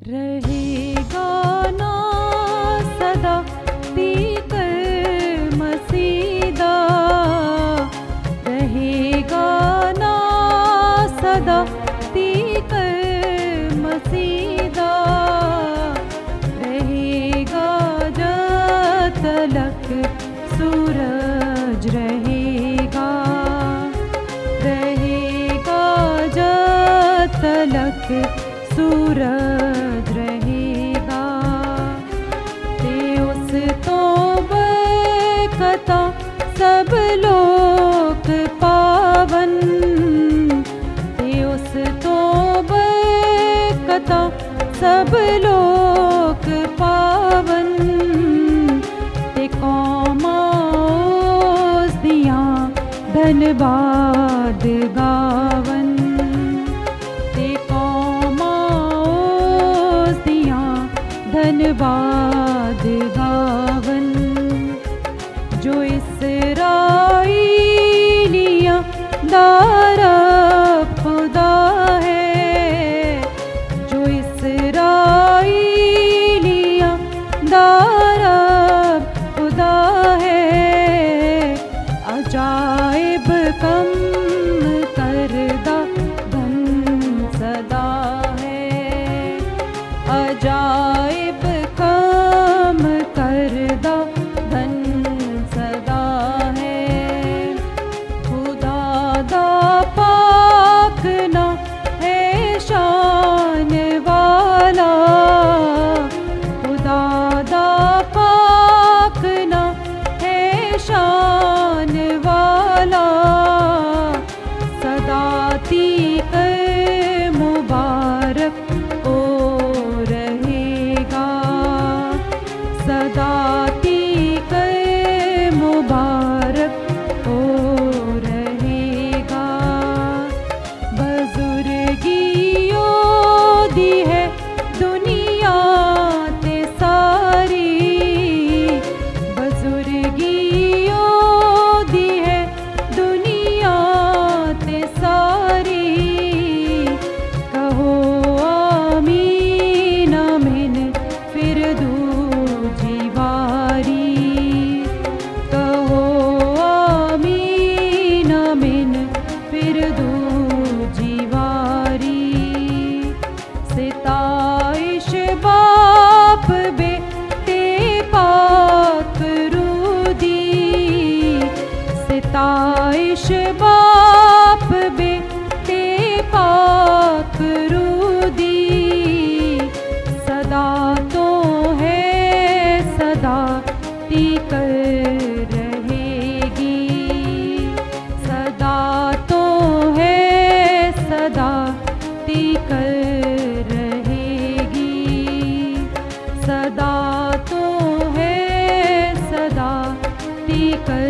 रहेगा ना सदा पीकर मसीदा, रहेगा ना सदा पीकर मसीदा, रहेगा जब तलक सूरज रहेगा, रहेगा जब तलक सूरज रहेगा। ते उस तो बरकता सब लोक पावन, ते उस तो बरकता सब लोक पावन, ते कौमां उस दियां धन्यवाद गावन, धन्यवाद गावन। जो इसराइलियाँ दा रब खुदा है, जो इसराइलियाँ दा रब खुदा है, अजाइब कम करदा धन सदा है, अजाइब कम करदा धन सदा है। खुदा दा पाक ना है शान वाला, खुदा दा पाक ना है शान वाला, सदा तीकर मुबारक सदा तीकर मुबारक हो रहेगा। बुजुर्गियों दी है दुनिया ते सारी, बुजुर्गियों दी है दुनिया ते सारी, कहो आमीन आमीन फिर सिताइश बाप बेटे पाक रूदी, सिताइश बाप बेटे पाक रूदी, सदा तो है सदा तीकर रहेगी, सदा तो है सदा तीकर सदा तो है सदा तीकर